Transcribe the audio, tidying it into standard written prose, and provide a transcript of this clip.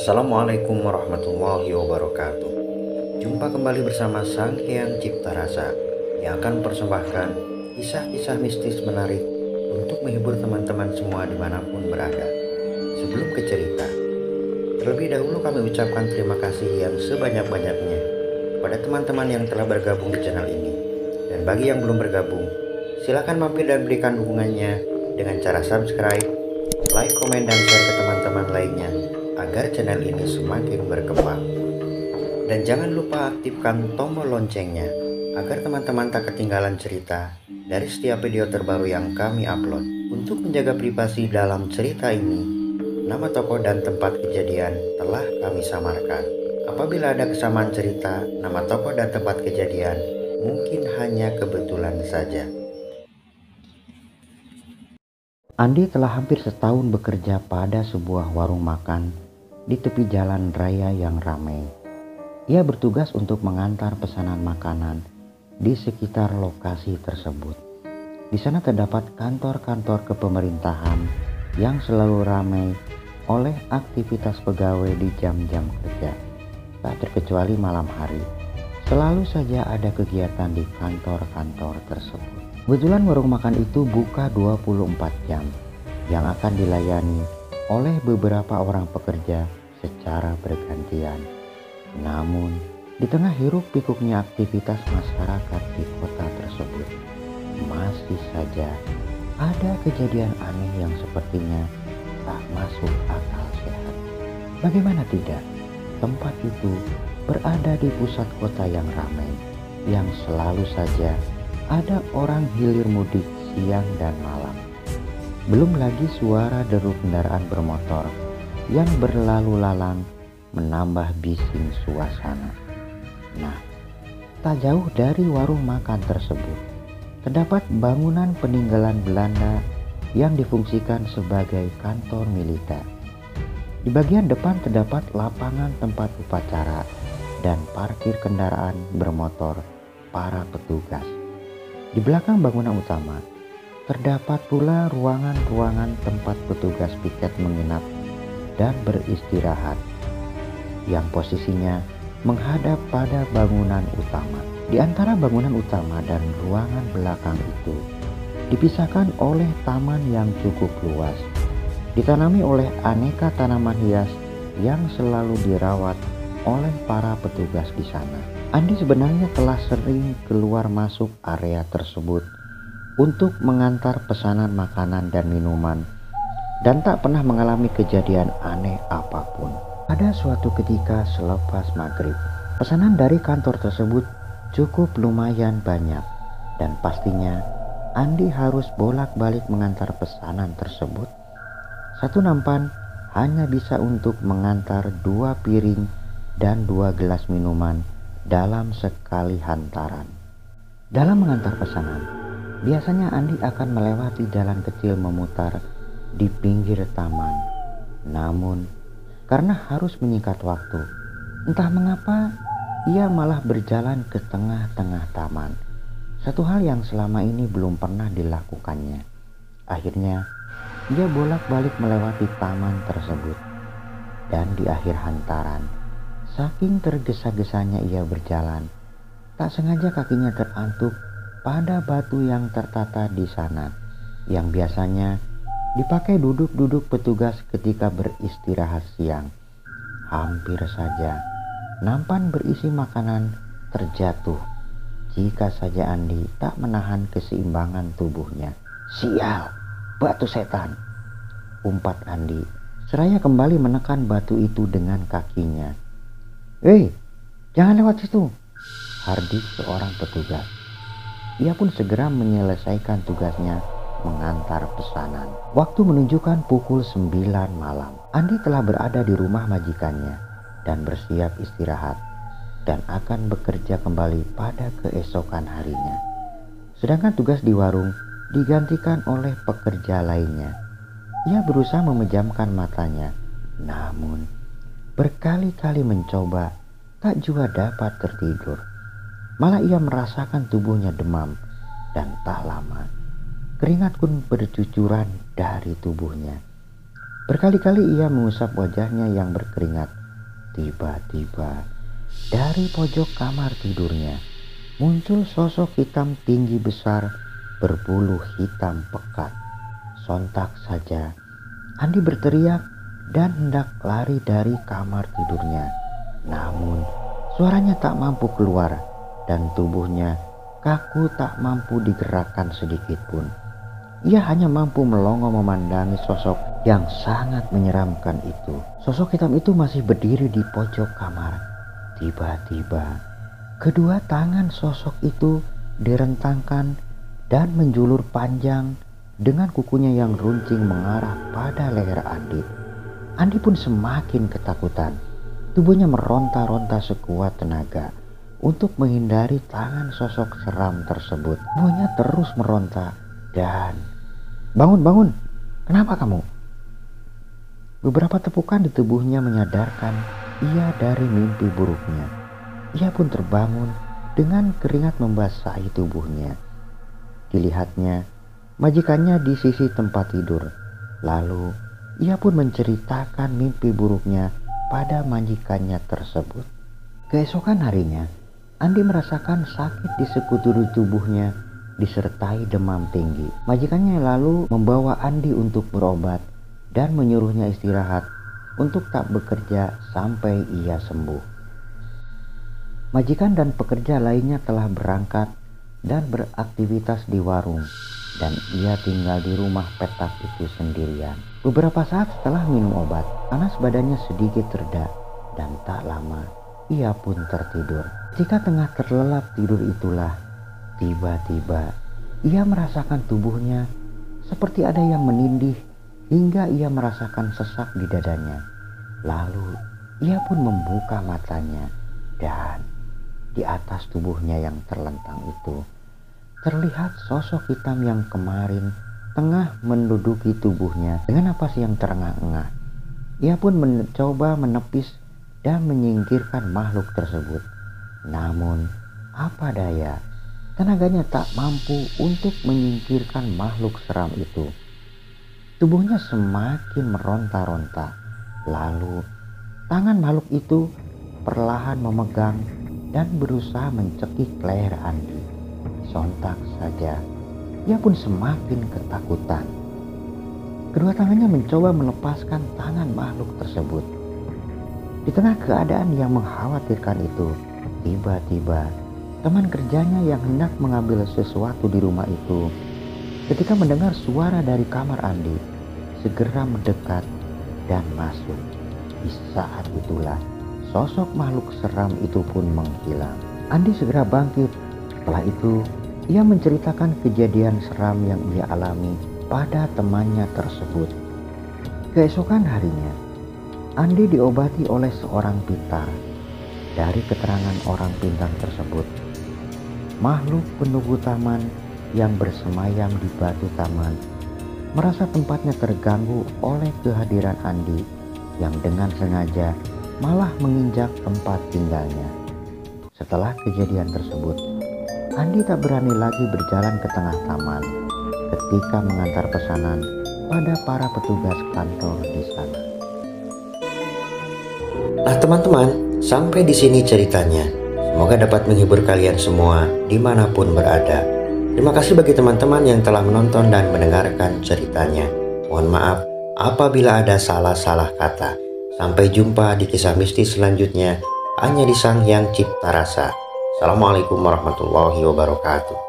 Assalamualaikum warahmatullahi wabarakatuh. Jumpa kembali bersama Sang Hyang Cipta Rasa yang akan mempersembahkan kisah-kisah mistis menarik untuk menghibur teman-teman semua dimanapun berada. Sebelum ke cerita, terlebih dahulu kami ucapkan terima kasih yang sebanyak-banyaknya kepada teman-teman yang telah bergabung di channel ini. Dan bagi yang belum bergabung, silakan mampir dan berikan dukungannya dengan cara subscribe, like, komen, dan share ke teman-teman lainnya agar channel ini semakin berkembang. Dan jangan lupa aktifkan tombol loncengnya agar teman-teman tak ketinggalan cerita dari setiap video terbaru yang kami upload. Untuk menjaga privasi dalam cerita ini, nama tokoh dan tempat kejadian telah kami samarkan. Apabila ada kesamaan cerita, nama tokoh dan tempat kejadian mungkin hanya kebetulan saja. Andi telah hampir setahun bekerja pada sebuah warung makan di tepi jalan raya yang ramai. Ia bertugas untuk mengantar pesanan makanan di sekitar lokasi tersebut. Di sana terdapat kantor-kantor kepemerintahan yang selalu ramai oleh aktivitas pegawai di jam-jam kerja. Tak terkecuali malam hari, selalu saja ada kegiatan di kantor-kantor tersebut. Kebetulan warung makan itu buka 24 jam yang akan dilayani oleh beberapa orang pekerja secara bergantian. Namun, di tengah hiruk pikuknya aktivitas masyarakat di kota tersebut, masih saja ada kejadian aneh yang sepertinya tak masuk akal sehat. Bagaimana tidak? Tempat itu berada di pusat kota yang ramai, yang selalu saja ada orang hilir mudik siang dan malam. Belum lagi suara deru kendaraan bermotor yang berlalu lalang menambah bising suasana. Nah, tak jauh dari warung makan tersebut terdapat bangunan peninggalan Belanda yang difungsikan sebagai kantor militer. Di bagian depan terdapat lapangan tempat upacara dan parkir kendaraan bermotor para petugas. Di belakang bangunan utama terdapat pula ruangan-ruangan tempat petugas piket menginap dan beristirahat yang posisinya menghadap pada bangunan utama. Di antara bangunan utama dan ruangan belakang itu dipisahkan oleh taman yang cukup luas, ditanami oleh aneka tanaman hias yang selalu dirawat oleh para petugas di sana. Andi sebenarnya telah sering keluar masuk area tersebut untuk mengantar pesanan makanan dan minuman dan tak pernah mengalami kejadian aneh apapun. Pada suatu ketika selepas maghrib, pesanan dari kantor tersebut cukup lumayan banyak dan pastinya Andi harus bolak-balik mengantar pesanan tersebut. Satu nampan hanya bisa untuk mengantar 2 piring dan 2 gelas minuman dalam sekali hantaran. Dalam mengantar pesanan, biasanya Andi akan melewati jalan kecil memutar di pinggir taman. Namun, karena harus menyingkat waktu, entah mengapa ia malah berjalan ke tengah-tengah taman. Satu hal yang selama ini belum pernah dilakukannya. Akhirnya, ia bolak-balik melewati taman tersebut. Dan di akhir hantaran, saking tergesa-gesanya ia berjalan, tak sengaja kakinya terantuk pada batu yang tertata di sana, yang biasanya dipakai duduk-duduk petugas ketika beristirahat siang. Hampir saja nampan berisi makanan terjatuh jika saja Andi tak menahan keseimbangan tubuhnya. "Sial, batu setan!" umpat Andi seraya kembali menekan batu itu dengan kakinya. "Hei, jangan lewat situ!" hardik seorang petugas. Ia pun segera menyelesaikan tugasnya mengantar pesanan. Waktu menunjukkan pukul 9 malam. Andi telah berada di rumah majikannya dan bersiap istirahat dan akan bekerja kembali pada keesokan harinya. Sedangkan tugas di warung digantikan oleh pekerja lainnya. Ia berusaha memejamkan matanya, namun berkali-kali mencoba tak juga dapat tertidur. Malah ia merasakan tubuhnya demam dan tak lama keringat pun bercucuran dari tubuhnya. Berkali-kali ia mengusap wajahnya yang berkeringat Tiba-tiba dari pojok kamar tidurnya muncul sosok hitam tinggi besar berbulu hitam pekat. Sontak saja Andi berteriak dan hendak lari dari kamar tidurnya. Namun suaranya tak mampu keluar dan tubuhnya kaku, tak mampu digerakkan sedikit pun. Ia hanya mampu melongo memandangi sosok yang sangat menyeramkan itu. Sosok hitam itu masih berdiri di pojok kamar. Tiba-tiba kedua tangan sosok itu direntangkan dan menjulur panjang dengan kukunya yang runcing mengarah pada leher Andi. Andi pun semakin ketakutan. Tubuhnya meronta-ronta sekuat tenaga untuk menghindari tangan sosok seram tersebut. Tubuhnya terus meronta dan bangun, kenapa kamu? Beberapa tepukan di tubuhnya menyadarkan ia dari mimpi buruknya. Ia pun terbangun dengan keringat membasahi tubuhnya. Dilihatnya majikannya di sisi tempat tidur. Lalu ia pun menceritakan mimpi buruknya pada majikannya tersebut. Keesokan harinya Andi merasakan sakit di sekujur tubuhnya disertai demam tinggi. Majikannya lalu membawa Andi untuk berobat dan menyuruhnya istirahat untuk tak bekerja sampai ia sembuh. Majikan dan pekerja lainnya telah berangkat dan beraktivitas di warung, dan ia tinggal di rumah petak itu sendirian. Beberapa saat setelah minum obat, panas badannya sedikit reda dan tak lama ia pun tertidur. Ketika tengah terlelap tidur itulah, tiba-tiba ia merasakan tubuhnya seperti ada yang menindih hingga ia merasakan sesak di dadanya. Lalu ia pun membuka matanya dan di atas tubuhnya yang terlentang itu terlihat sosok hitam yang kemarin tengah menduduki tubuhnya dengan napas yang terengah-engah. Ia pun mencoba menepis dan menyingkirkan makhluk tersebut. Namun apa daya, tenaganya tak mampu untuk menyingkirkan makhluk seram itu. Tubuhnya semakin meronta-ronta. Lalu tangan makhluk itu perlahan memegang dan berusaha mencekik leher Andi. Sontak saja ia pun semakin ketakutan. Kedua tangannya mencoba melepaskan tangan makhluk tersebut. Di tengah keadaan yang mengkhawatirkan itu, tiba-tiba teman kerjanya yang hendak mengambil sesuatu di rumah itu, ketika mendengar suara dari kamar Andi, segera mendekat dan masuk. Di saat itulah sosok makhluk seram itu pun menghilang. Andi segera bangkit. Setelah itu ia menceritakan kejadian seram yang ia alami pada temannya tersebut. Keesokan harinya Andi diobati oleh seorang pintar. Dari keterangan orang pintar tersebut, makhluk penunggu taman yang bersemayam di batu taman merasa tempatnya terganggu oleh kehadiran Andi yang dengan sengaja malah menginjak tempat tinggalnya. Setelah kejadian tersebut, Andi tak berani lagi berjalan ke tengah taman ketika mengantar pesanan pada para petugas kantor di sana. Nah teman-teman, sampai di sini ceritanya. Semoga dapat menghibur kalian semua dimanapun berada. Terima kasih bagi teman-teman yang telah menonton dan mendengarkan ceritanya. Mohon maaf apabila ada salah-salah kata. Sampai jumpa di kisah mistis selanjutnya hanya di Sang Hyang Cipta Rasa. Assalamualaikum warahmatullahi wabarakatuh.